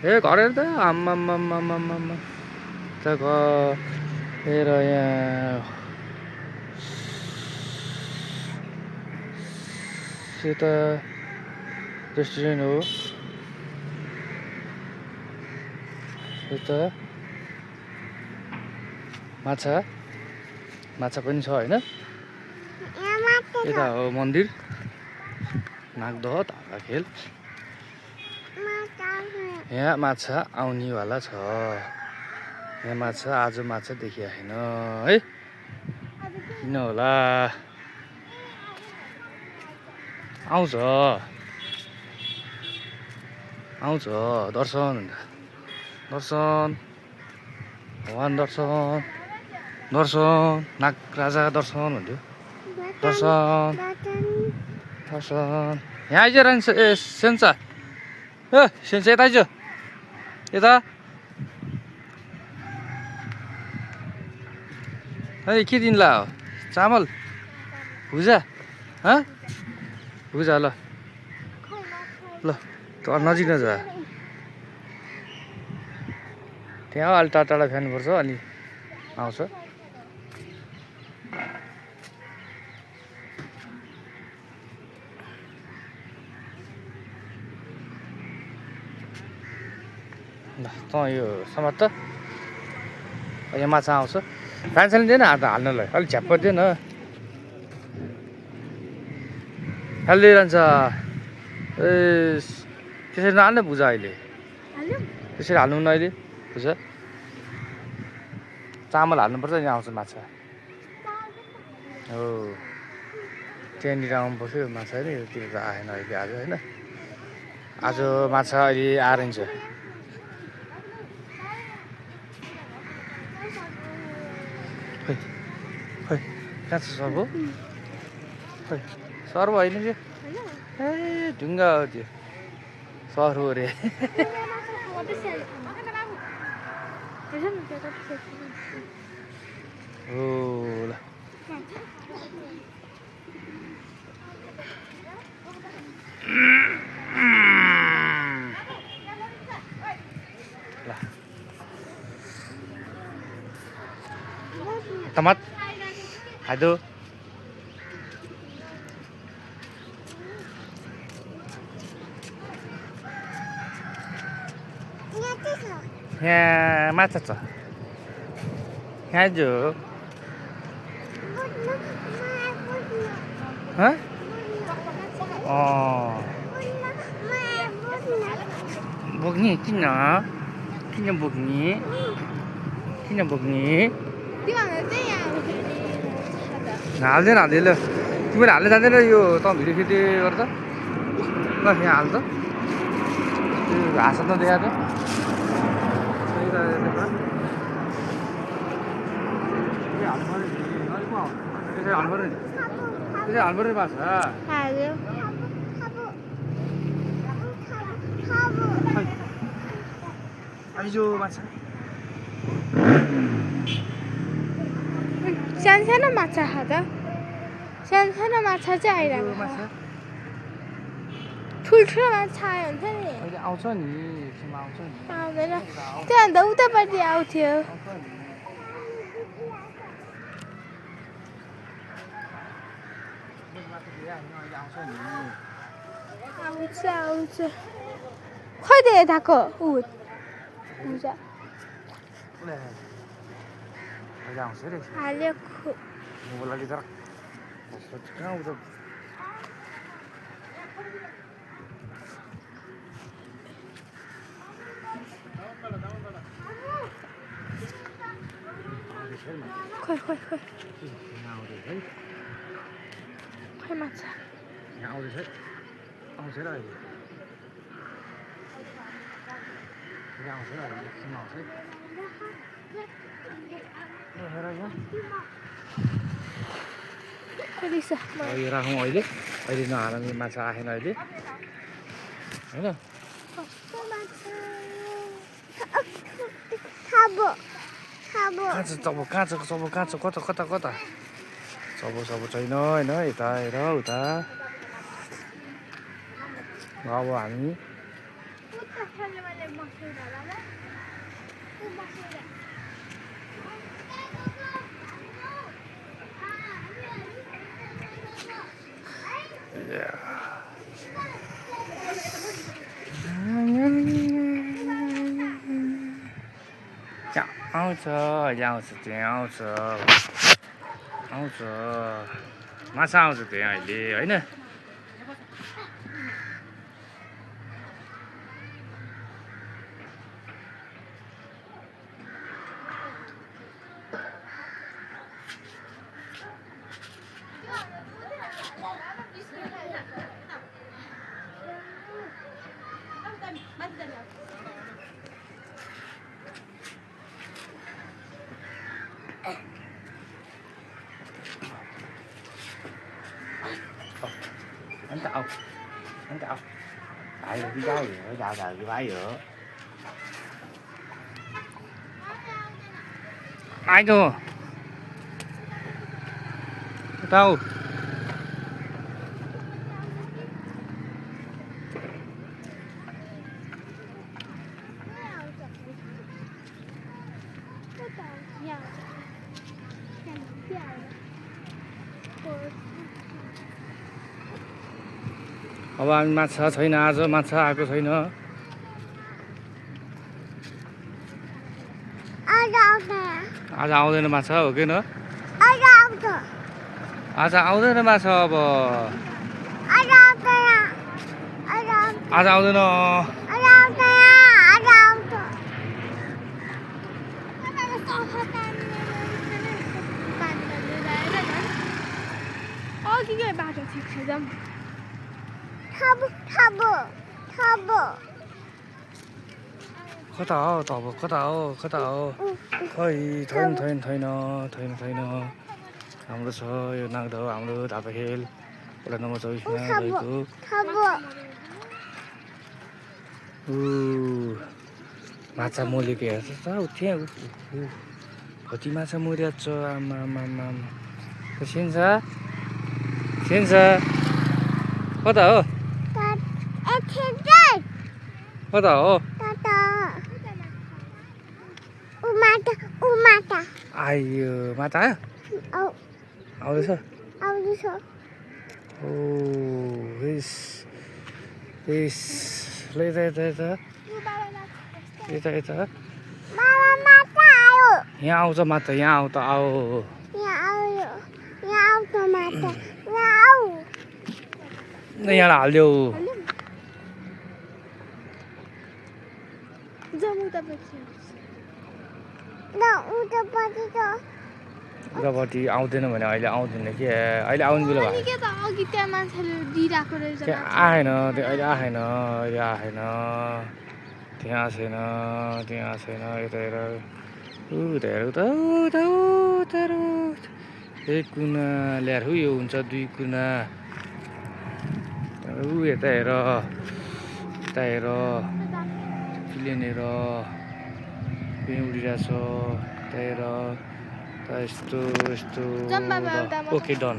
ए घर हेर त आम्मामामामामा त हेर यहाँ यता रेस्टुरेन्ट हो यता माछा पनि छ होइन यता हो मन्दिर नाग्दह धागा खेल यहाँ माछा आउनेवाला छ यहाँ माछा आज माछा देखिया छैन है किन होला आउँछ दर्शन भगवान दर्शन नाग राजा दर्शन भन्थ्यो दर्शन यहाँ आइज रहन्छ ए सेन्सा सेन्सा यता आइज यता है के दिनला हो चामल भुजा भुजा ल त नजिक नजा त्यहाँ अलि टाढा फ्यान्नुपर्छ अनि आउँछ ल त यो समात त यहाँ माछा आउँछ फ्यान सानो दिएन हात हाल्नलाई अलिक झ्याप्प दिएन हालिदिइरहन्छ ए त्यसरी नहाल्ने भुजा अहिले त्यसरी हाल्नु न अहिले भुजा चामल हाल्नुपर्छ नि आउँछ माछा हो त्यहाँनिर आउनुपर्छ यो माछा होइन योतिर त आएन अहिले आज होइन आज माछा अहिले आइरहन्छ खै कहाँ छ सर्व खै सर्व होइन त्यो ए ढुङ्गा हो त्यो सर्व अरे हो ल टमाट हाइदो यहाँ माछा छ यहाँ जो बोक्ने किन बोक्ने हाल्दैन ल तिमीले हाल्न जाँदैन यो त भिडियो खिच्दै गर्दा ल यहाँ हाल त घाँस त देखा त हाल्नु माछा आइजो माछा सानो माछा खाँदा सानो माछा चाहिँ आइरहेको ठुल्ठुलो माछा आयो हुन्छ नि आउँछ नि आउँदैन त्यहाँ उतापट्टि आउँथ्यो आउँछ खै त यताको हुन्छ हाल्यो खै माछा यहाँ आउँदैछ आउँछ र अहिले आउँछ र यो राखौँ अहिले नहाल्ने माछा आएन अहिले होइन कहाँ छ कता सब छैन होइन यता हेर उता अब हामी त्यहाँ आउँछ अहिले आउँछ त्यहाँ आउँछ आउँछ माछा आउँछ त्यहाँ अहिले होइन anh cậu tại rồi đi đâu vậy đào đào cái bãi giữa ai cơ đâu अब हामी माछा छैन आज माछा आएको छैन आज आउँदैन माछा हो किन आज आउँदैन माछा अब आज आउँदैन बाटो ठिक छ जाम कता हो त अब कता हो खै छैन हाम्रो छ यो नागदा हो हाम्रो धापाखेल वडा नम्बर 24 मा रहेको माछा मोलेको हेर्छ त त्यहाँ कति माछा मोरिएको छ आमा सेन्स कता हो कता हो आयो माता आउँदैछ ओ यस यता यहाँ आउँछ माता यहाँ आऊ त आऊ यहाँ हाल्यो उतापट्टि आउँदैन भने अहिले आउँदैन के अहिले आउने बेला भयो आएन अहिले आएन त्यहाँ छैन यता हेर एक कुना ल्याएर यो हुन्छ दुई कुना यता हेर प्लेन हेर प्लेन उडिरहेछ यता हेर यस्तो ओके डन